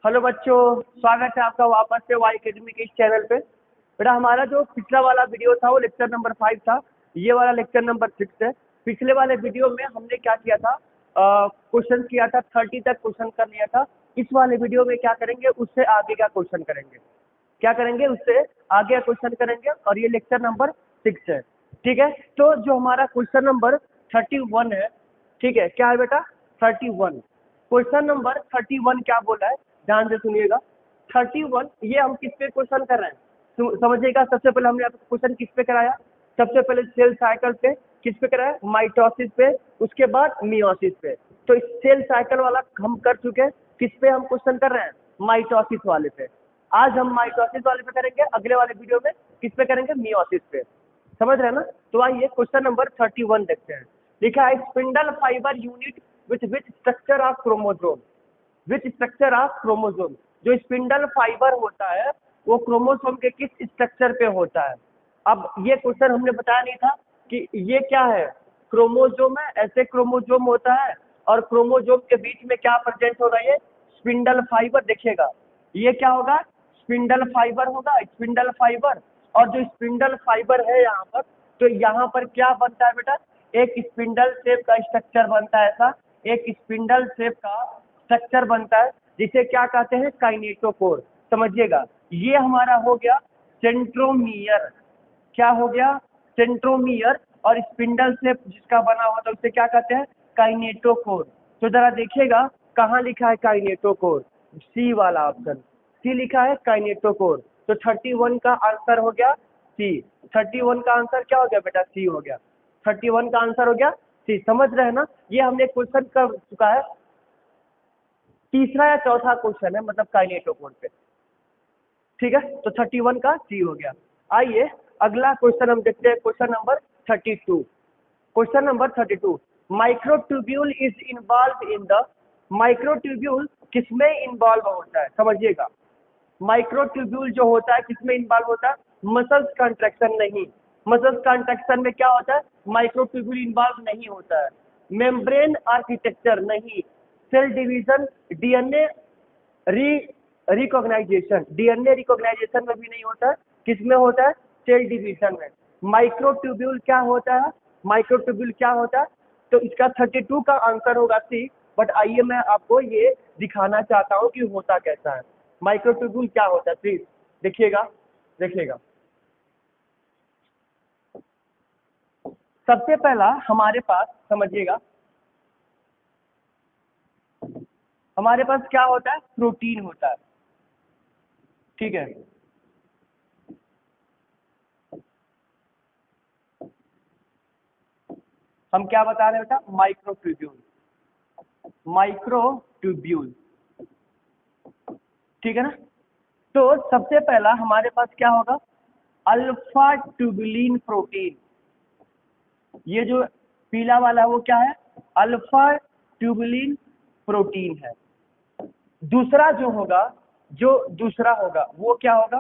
Hello बच्चों, स्वागत है आपका वापस से वाई अकेडमी के इस चैनल पे। बेटा हमारा जो पिछला वाला वीडियो था वो लेक्चर नंबर 5 था। ये वाला लेक्चर नंबर 6 है। पिछले वाले वीडियो में हमने क्या किया था, क्वेश्चन किया था, 30 तक क्वेश्चन कर लिया था। इस वाले वीडियो में क्या करेंगे, उससे आगे का क्वेश्चन करेंगे। क्या करेंगे, उससे आगे क्वेश्चन करेंगे और ये लेक्चर नंबर 6 है। ठीक है, तो जो हमारा क्वेश्चन नंबर 31 है, ठीक है, क्या है बेटा 31। क्वेश्चन नंबर 31 क्या बोला है, ध्यान से सुनिएगा। 31 ये हम किस पे क्वेश्चन कर रहे हैं, समझिएगा। सबसे पहले हमने आपको क्वेश्चन किस पे कराया, सबसे पहले सेल साइकिल पे किस पे कराया, माइटोसिस पे, उसके बाद मियोसिस पे। तो इस सेल साइकिल वाला हम कर चुके हैं, किस पे हम क्वेश्चन कर रहे हैं, माइटोसिस वाले पे। आज हम माइटोसिस वाले पे करेंगे, अगले वाले वीडियो में किस पे करेंगे, मियोसिस पे। समझ रहे हैं ना। तो आइए क्वेश्चन नंबर 31 देखते हैं। लिखा है spindle fibre unit which structure of chromosome, which structure of chromosome. जो स्पिंडल फाइबर होता है वो क्रोमोसोम के किस स्ट्रक्चर पे होता है। अब ये क्वेश्चन हमने बताया नहीं था कि ये क्या है, क्रोमोसोम है। ऐसे क्रोमोसोम होता है और क्रोमोसोम के बीच में क्या प्रेजेंट होगा, ये स्पिंडल फाइबर। देखिएगा ये क्या होगा, स्पिंडल फाइबर होगा, स्पिंडल फाइबर। और जो स्पिंडल फाइबर है यहाँ पर, तो यहाँ पर क्या बनता है बेटा, एक स्पिंडल शेप का स्ट्रक्चर बनता है। ऐसा एक स्पिंडल शेप का स्ट्रक्चर बनता है जिसे क्या कहते हैं, काइनेटोकोर। समझिएगा, ये हमारा हो गया सेंट्रोमियर। क्या हो गया, सेंट्रोमियर। और स्पिंडल शेप जिसका बना हुआ था उसे क्या कहते हैं, काइनेटोकोर। तो जरा देखिएगा कहाँ लिखा है काइनेटोकोर, सी वाला ऑप्शन, सी लिखा है काइनेटोकोर। तो 31 का आंसर हो गया सी। 31 का आंसर क्या हो गया बेटा, सी हो गया। 31 का आंसर हो गया सी। समझ रहे हैं ना। ये हमने क्वेश्चन कर चुका है, तीसरा या चौथा क्वेश्चन है, मतलब काइनेटोकोर पे। ठीक है, तो 31 का सी हो गया। आइए अगला क्वेश्चन हम देखते हैं, question number 32। Question number 32, microtubule is involve in the, microtubule किसमें इन्वॉल्व होता है, समझिएगा। माइक्रोट्यूब्यूल जो होता है किसमें इन्वॉल्व होता है, मसल्स कंट्रैक्शन नहीं। मसल्स कंट्रैक्शन में क्या होता है, माइक्रोट्यूब्यूल इन्वॉल्व नहीं होता है। मेम्ब्रेन आर्किटेक्चर नहीं। सेल डिवीजन, डीएनए री रिकॉग्नाइजेशन, डीएनए रिकॉग्नाइजेशन में भी नहीं होता है। किसमें होता है, सेल डिवीजन में। माइक्रोट्यूब्यूल क्या होता है, माइक्रोट्यूब्यूल क्या होता है, तो इसका 32 का आंसर होगा सी। बट आइए मैं आपको ये दिखाना चाहता हूँ कि होता कैसा है, माइक्रोट्यूब्यूल क्या होता है। प्लीज देखिएगा, देखिएगा। सबसे पहला हमारे पास, समझिएगा, हमारे पास क्या होता है, प्रोटीन होता है। ठीक है, हम क्या बता रहे हैं बेटा, माइक्रोट्यूब्यूल, माइक्रोट्यूब्यूल। ठीक है ना। तो सबसे पहला हमारे पास क्या होगा, अल्फा ट्यूबुलिन प्रोटीन। ये जो पीला वाला है वो क्या है, अल्फा ट्यूबुलिन प्रोटीन है। दूसरा जो होगा, जो दूसरा होगा वो क्या होगा,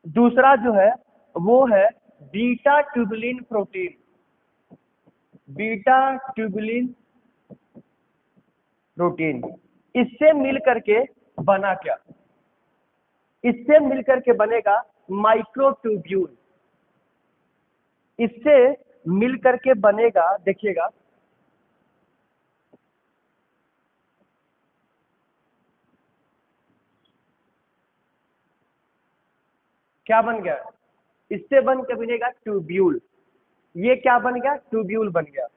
दूसरा जो है वो है beta tubulin protein. Beta tubulin protein. इससे मिल करके बना क्या, इससे मिल करके बनेगा माइक्रोट्यूब्यूल। इससे मिल करके बनेगा, देखिएगा, क्या बन गया, इससे बन के बनेगा ट्यूब्यूल। ये क्या बन गया, ट्यूब्यूल बन गया।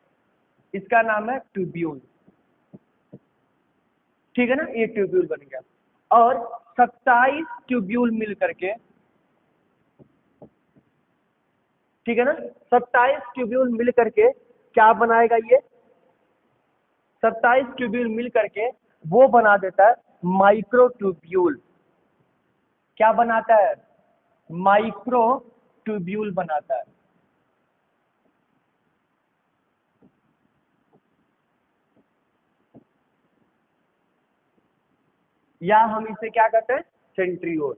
इसका नाम है ट्यूब्यूल। ठीक है ना, ये ट्यूब्यूल बन गया। और 27 ट्यूब्यूल मिल करके, ठीक है ना, 27 ट्यूब्यूल मिल करके क्या बनाएगा, ये 27 ट्यूब्यूल मिल करके वो बना देता है माइक्रो ट्यूब्यूल। क्या बनाता है, माइक्रो ट्यूब्यूल बनाता है। या हम इसे क्या कहते हैं, सेंट्रियोल।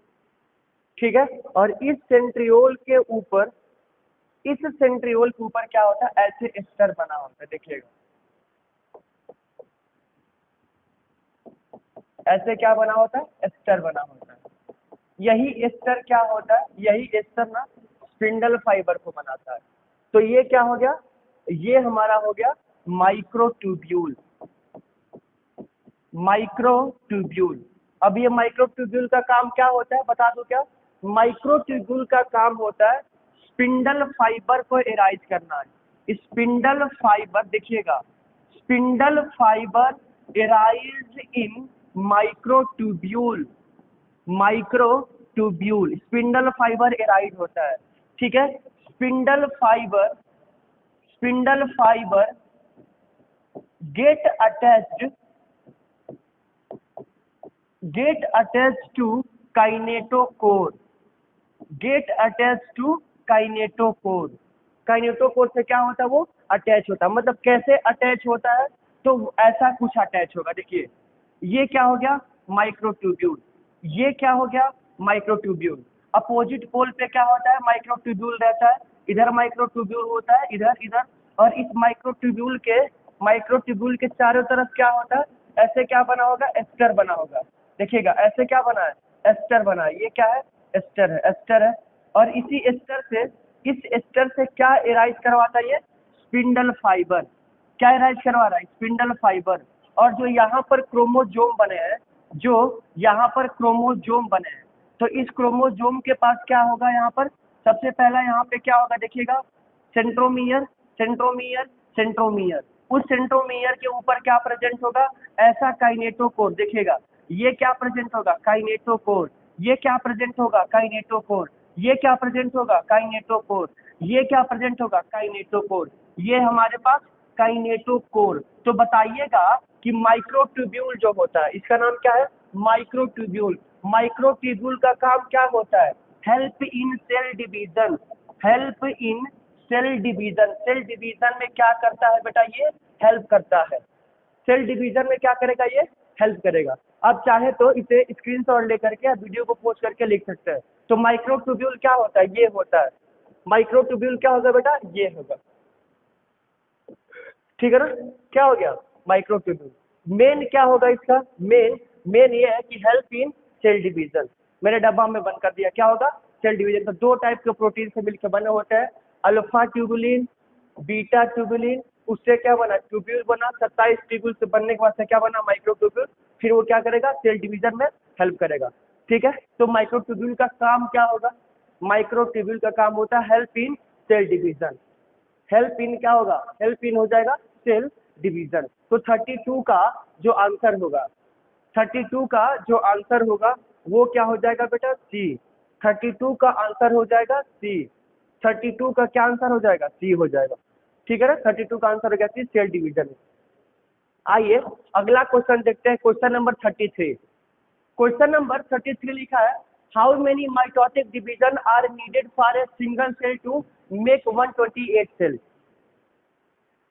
ठीक है, और इस सेंट्रियोल के ऊपर इस सेंट्रियोल के ऊपर क्या होता है, ऐसे एस्टर बना होता है, देखिएगा ऐसे क्या बना होता है, एस्टर बना होता है। यही एस्टर क्या होता है, यही एस्टर ना स्पिंडल फाइबर को बनाता है। तो ये क्या हो गया, ये हमारा हो गया माइक्रोट्यूब्यूल। माइक्रोट्यूब्यूल, अब ये माइक्रोट्यूब्यूल का काम क्या होता है बता दूं क्या, माइक्रोट्यूब्यूल का काम होता है स्पिंडल फाइबर को एराइज करना है। स्पिंडल फाइबर देखिएगा, स्पिंडल फाइबर एराइज इन microtubule. Microtubule spindle fibre arise होता है, ठीक है। Spindle fibre get attached to kinetochore, get attached to kinetochore। Kinetochore से क्या होता है, वो अटैच होता है। मतलब कैसे अटैच होता है, तो ऐसा कुछ अटैच होगा। देखिए ये क्या हो गया, माइक्रोट्यूब्यूल, ये क्या हो गया, माइक्रोट्यूब्यूल। अपोजिट पोल पे क्या होता है, माइक्रोट्यूब्यूल रहता है, इधर माइक्रोट्यूब्यूल होता है, इधर इधर। और इस माइक्रोट्यूब्यूल के चारों तरफ क्या होता है, ऐसे क्या बना होगा, एस्टर बना होगा। देखिएगा ऐसे क्या बना है, एस्टर बना है। ये क्या है, एस्टर है, एस्टर है। और इसी एस्टर से, इस एस्टर से क्या एराइज करवाता है, ये स्पिंडल फाइबर। क्या एराइज करवा रहा है, स्पिंडल फाइबर। और जो यहाँ पर क्रोमोजोम बने हैं, जो यहाँ पर क्रोमोजोम बने हैं, तो इस क्रोमोजोम के पास क्या होगा, यहाँ पर सबसे पहला यहाँ पे क्या होगा, देखिएगा सेंट्रोमियर, सेंट्रोमियर, सेंट्रोमियर। उस सेंट्रोमियर के ऊपर क्या प्रेजेंट होगा, ऐसा काइनेटोकोर। देखिएगा ये क्या प्रेजेंट होगा, काइनेटोकोर। ये क्या प्रेजेंट होगा, काइनेटोकोर। ये क्या प्रेजेंट होगा, काइनेटोकोर। ये क्या प्रेजेंट होगा, काइनेटोकोर। ये हमारे पास काइनेटोकोर। तो बताइएगा कि माइक्रोट्यूब्यूल जो होता है, इसका नाम क्या है, माइक्रोट्यूब्यूल। माइक्रोट्यूब्यूल का काम क्या होता है, help in cell division. Help in cell division. Cell division में क्या करता है बेटा, ये हेल्प करता है। सेल डिवीजन में क्या करेगा, ये हेल्प करेगा। आप चाहे तो इसे स्क्रीनशॉट लेकर के वीडियो को पोस्ट करके लिख सकते हैं। तो माइक्रोट्यूब्यूल क्या होता है, ये होता है। माइक्रोट्यूब्यूल क्या होगा बेटा, ये होगा, ठीक है ना। क्या हो गया, माइक्रोट्यूब्यूल। मेन क्या होगा इसका, मेन मेन ये है कि हेल्प इन सेल डिवीजन। मैंने डब्बा में बंद कर दिया, क्या होगा, सेल डिवीजन। तो दो टाइप के प्रोटीन से मिलकर बने होते हैं, अल्फा ट्यूबुलिन, बीटा ट्यूबुलिन। उससे क्या बना, ट्यूब्यूल बना। 27 ट्यूब्यूल से बनने के बाद से क्या बना, माइक्रोट्यूब्यूल। फिर वो क्या करेगा, सेल डिवीजन में हेल्प करेगा, ठीक है। तो माइक्रोट्यूब्यूल का काम क्या होगा, माइक्रोट्यूब्यूल का काम होता है help in cell division. Help in क्या होगा, हेल्प इन हो जाएगा सेल डिवीजन। तो 32 का जो आंसर होगा, 32 का जो आंसर होगा वो क्या हो जाएगा बेटा, सी। 32 का आंसर हो जाएगा सी। 32 का क्या आंसर हो जाएगा, सी हो जाएगा, ठीक है ना। 32 का आंसर हो गया सी, सेल डिवीजन। आइए अगला क्वेश्चन देखते हैं, क्वेश्चन नंबर 33। क्वेश्चन नंबर 33 लिखा है, how many mitotic division are needed for a single cell to make 128 cell.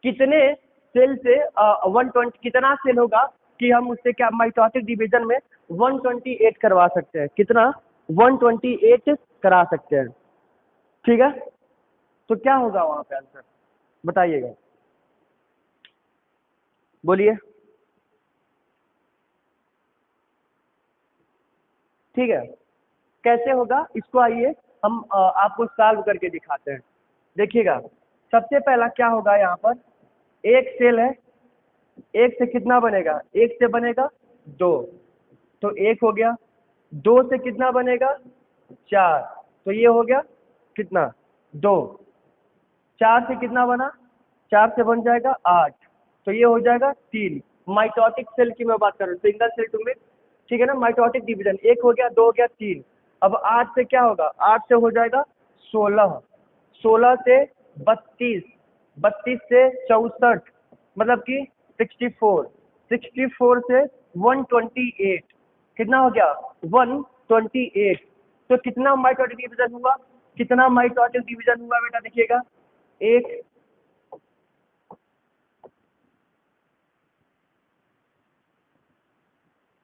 कितने सेल से 120, कितना सेल होगा कि हम उससे क्या माइटोटिक डिवीजन में 128 करवा सकते हैं, कितना 128 करा सकते हैं, ठीक है। तो क्या होगा वहां पे आंसर, बताइएगा, बोलिए, ठीक है। कैसे होगा इसको, आइए हम आपको सॉल्व करके दिखाते हैं। देखिएगा सबसे पहला क्या होगा, यहाँ पर एक सेल है, एक से कितना बनेगा, एक से बनेगा दो, तो एक हो गया। दो से कितना बनेगा, चार, तो ये हो गया कितना, दो। चार से कितना बना, चार से बन जाएगा आठ, तो ये हो जाएगा तीन। माइटोटिक सेल की मैं बात कर रहा हूँ, सिंगल सेल टू में, ठीक है ना। माइटोटिक डिवीजन एक हो गया, दो हो गया, तीन। अब आठ से क्या होगा, आठ से हो जाएगा 16, 16 से 32, 32 से 64, मतलब कि 64, 64 से 128, कितना हो गया, 128। तो कितना माइटोटिक डिवीजन हुआ, कितना माइटोटिक डिवीजन हुआ बेटा, देखिएगा एक,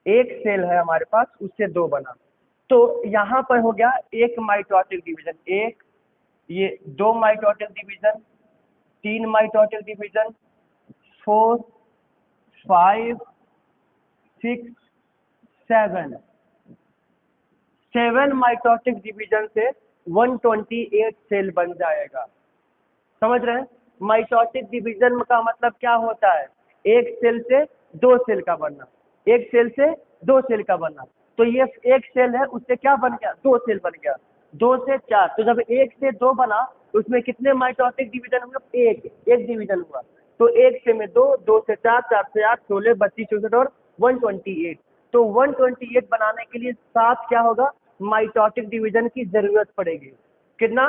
एक सेल है हमारे पास, उससे दो बना, तो यहाँ पर हो गया एक माइटोटिक डिवीजन, एक ये 2 mitotic division, 3 mitotic division, 4, 5, 6, 7 mitotic division से 128 सेल बन जाएगा। समझ रहे हैं? माइटोटिक डिवीजन का मतलब क्या होता है? एक सेल से 2 सेल का बनना, एक सेल से 2 सेल का बनना। तो ये एक सेल है, उससे क्या बन गया? 2 सेल बन गया, 2 से 4। तो जब 1 से 2 बना तो उसमें कितने माइटोटिक डिवीजन हुए? एक डिवीजन हुआ। तो 1 से में 2, 2 से 4, 4 से 8, 16, 32, 64 और 128। तो 128 बनाने के लिए 7 क्या होगा? माइटोटिक डिवीजन की जरूरत पड़ेगी। कितना?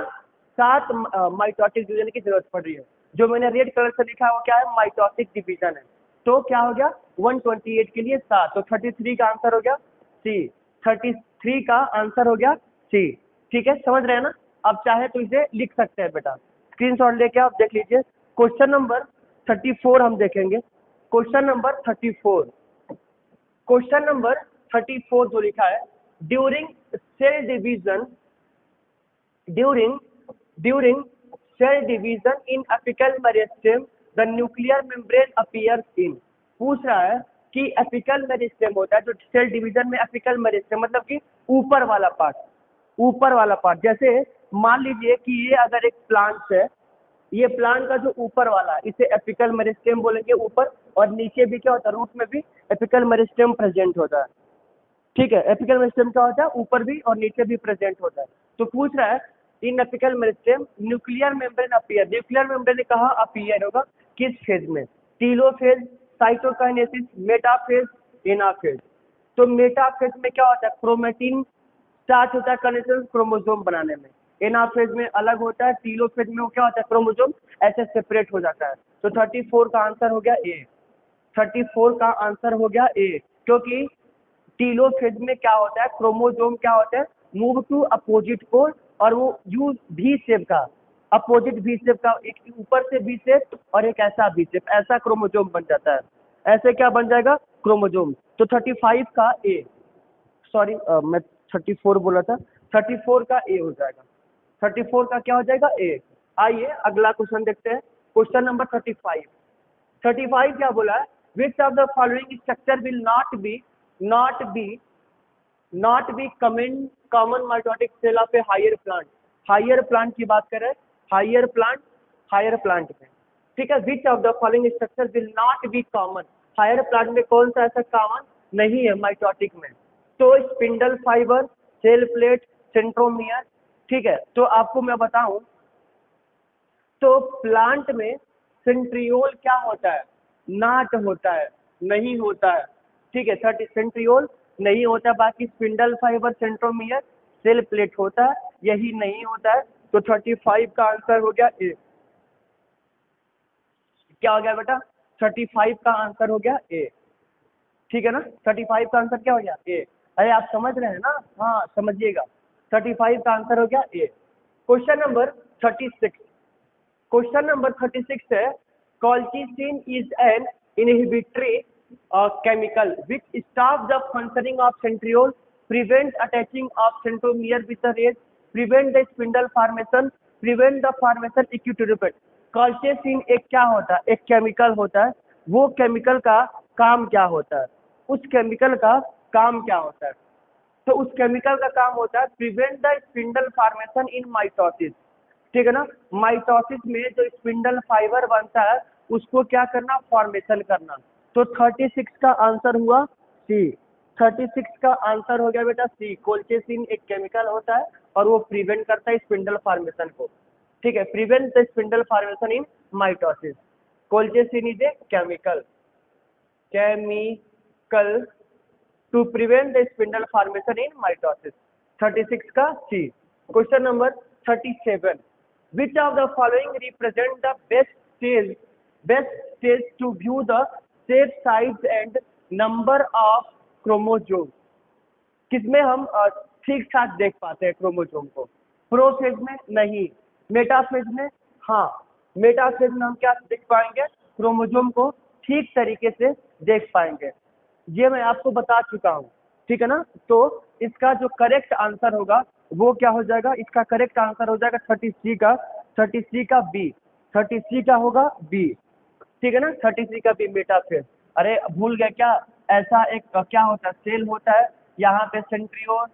7 माइटोटिक डिवीजन की जरूरत पड़ रही है। जो मैंने रेड कलर से लिखा है वो क्या है? माइटोटिक डिवीजन है। तो क्या हो गया? 128 के लिए 7, तो 33 का आंसर हो गया सी। 33 का आंसर हो गया सी। ठीक है, समझ रहे हैं ना? अब चाहे तो इसे लिख सकते हैं बेटा, स्क्रीनशॉट लेके आप देख लीजिए। क्वेश्चन नंबर 34 हम देखेंगे। क्वेश्चन नंबर 34, क्वेश्चन नंबर 34 जो लिखा है, during cell division, during cell division in apical meristem the nuclear membrane appears in। पूछ रहा है कि एपिकल मेरिस्टेम होता है जो सेल डिवीजन में, एपिकल मेरिस्टेम मतलब कि ऊपर वाला पार्ट, ऊपर वाला पार्ट। जैसे मान लीजिए कि ये अगर एक प्लांट है, ये प्लांट का जो ऊपर वाला है इसे एपिकल मेरिस्टेम बोलेंगे ऊपर, और नीचे भी क्या होता है? रूट में भी एपिकल मेरिस्टेम प्रेजेंट होता है। ठीक है, एपिकल मेरिस्टेम क्या होता है? ऊपर भी और नीचे भी प्रेजेंट होता है। तो पूछ रहा है in apical meristem nuclear membrane appear, nuclear membrane कहाँ अपीयर होगा? किस फेज में? Telophase, cytokinesis, metaphase, anaphase. तो मेटाफेज में क्या होता है? क्रोमेटिन स्टार्ट होता है कंडेंसेशन क्रोमोसोम बनाने में। एनाफेज में अलग होता है, टीलोफेज में वो क्या होता है? क्रोमोसोम ऐसे सेपरेट हो जाता है। तो 34 का आंसर हो गया ए। 34 का आंसर हो गया ए, क्योंकि टीलोफेज में क्या होता है? क्रोमोसोम क्या होता है? मूव टू अपोजिट पोल, और वो यू भी शेप का, अपोजिट भी शेप का, एक ऊपर से भी शेप और एक ऐसा भी शेप, ऐसा क्रोमोसोम बन जाता है। ऐसे क्या बन जाएगा? क्रोमोसोम। तो 35 का ए, सॉरी मैं 34 बोला था, 34 का ए हो जाएगा। 34 का क्या हो जाएगा? ए। आइए अगला क्वेश्चन देखते हैं। Question number 35। 35 क्या बोला है? Which of the following structure will not be common mitotic cell of a higher plant. Higher plant की बात करें, हायर प्लांट में, ठीक है। Which of the following structure will not be common, higher plant में कौन सा ऐसा कॉमन नहीं है माइटोटिक में? तो spindle fibre, cell plate, centromere. ठीक है, तो आपको मैं बताऊं तो प्लांट में सेंट्रियोल क्या होता है? नाट होता है, नहीं होता है। ठीक है, सेंट्रियोल नहीं होता है। बाकी spindle fibre, centromere, cell plate होता है, यही नहीं होता है। तो 35 का आंसर हो गया ए। क्या हो गया बेटा? 35 का आंसर हो गया ए। ठीक है ना? 35 का आंसर क्या हो गया? ए। अरे आप समझ रहे हैं ना? हाँ समझिएगा। 35 का आंसर हो गया ए। क्वेश्चन नंबर 36, क्वेश्चन नंबर 36 है, colchicine is an inhibitory chemical which stops the functioning of centriole, prevent attaching of centromere with the rate, prevent the spindle formation, prevent the formation equilibrate। Colchicine एक क्या होता है? एक chemical होता है। वो chemical का काम क्या होता है? उस केमिकल का काम क्या होता है? तो उस केमिकल का काम होता है prevent the spindle formation in mitosis. ठीक है ना? माइटोसिस में जो स्पिंडल फाइबर बनता है उसको क्या करना? फॉर्मेशन करना। तो 36 का आंसर हुआ सी। 36 का आंसर हो गया बेटा सी। कोल्चिसिन एक केमिकल होता है और वो प्रिवेंट करता है स्पिंडल फॉर्मेशन को। ठीक है, prevent the spindle formation in mitosis. Colchicine is a chemical to prevent the spindle formation in mitosis। 36 का C। Question number 37, which of the following represent the best stage to view the shape, size and number of chromosome? किसमें हम ठीक ठाक देख पाते हैं chromosome को? Prophase में नहीं, मेटाफेज में हाँ। मेटाफेज में हम क्या देख पाएंगे? क्रोमोसोम को ठीक तरीके से देख पाएंगे। ये मैं आपको बता चुका हूँ, ठीक है ना? तो इसका जो करेक्ट आंसर होगा वो क्या हो जाएगा, इसका करेक्ट आंसर हो जाएगा 33 का बी, 33 का होगा बी, ठीक है ना, 33 का बी मेटाफेज। अरे भूल गए क्या, ऐसा एक क्या होता है, सेल होता है, यहाँ पे सेंट्रियोल,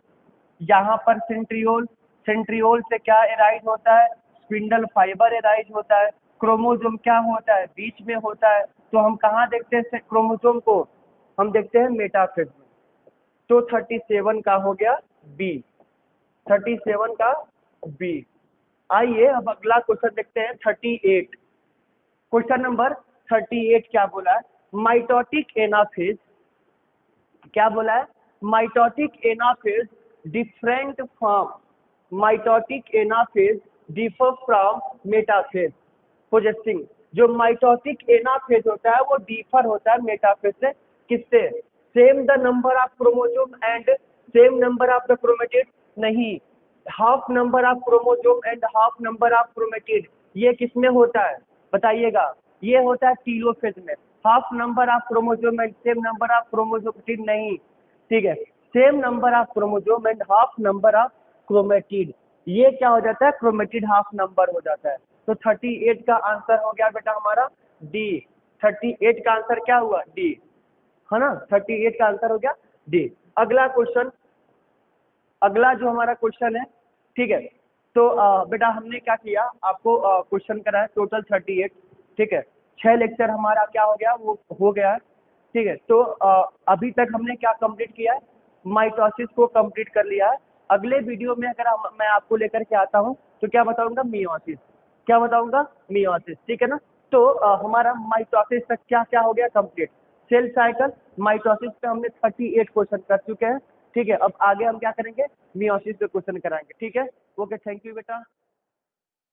यहाँ पर सेंट्रियोल, सेंट्रियोल से क्या एराइज होता है, स्पिंडल फाइबर एराइज होता है, क्रोमोसोम क्या होता है, बीच में होता है। तो हम कहाँ देखते हैं क्रोमोसोम को, हम देखते हैं मेटाफेज में। तो 37 का हो गया बी, 37 का बी। आइए अब अगला क्वेश्चन देखते हैं 38। क्वेश्चन नंबर 38 क्या बोला है, माइटोटिक एनाफेज, क्या बोला है, mitotic anaphase different from, mitotic anaphase differ from metaphase possessing. जो माइटोटिक एनाफेज होता है वो डिफर होता है मेटाफेज से, किससे, same the number of chromosome and same number of the chromatid, नहीं, half number of chromosome and half number of chromatid. ये किसमें होता है बताइएगा, ये होता है टीलोफेज में। Half number of chromosome and same number of chromosome नहीं, ठीक है, same number of chromosome and half number of chromatid, ये क्या हो जाता है, क्रोमेटिड हाफ नंबर हो जाता है। तो 38 का आंसर हो गया बेटा हमारा डी, 38 का आंसर क्या हुआ डी, है ना, 38 का आंसर हो गया डी। अगला क्वेश्चन, अगला जो हमारा क्वेश्चन है, ठीक है, तो बेटा हमने क्या किया, आपको क्वेश्चन कराया टोटल 38, ठीक है, 6 लेक्चर हमारा क्या हो गया, वो हो गया है, ठीक है। तो अभी तक हमने क्या कंप्लीट किया है, माइटोसिस को कंप्लीट कर लिया है। अगले वीडियो में अगर मैं आपको लेकर के आता हूँ तो क्या बताऊंगा, मियोसिस, क्या बताऊंगा, मियोसिस, ठीक है ना। तो हमारा माइटोसिस तक क्या क्या हो गया कंप्लीट, सेल साइकिल, माइटोसिस पे हमने 38 क्वेश्चन कर चुके हैं, ठीक है। अब आगे हम क्या करेंगे, मियोसिस पे क्वेश्चन कराएंगे, ठीक है। ओके, थैंक यू बेटा।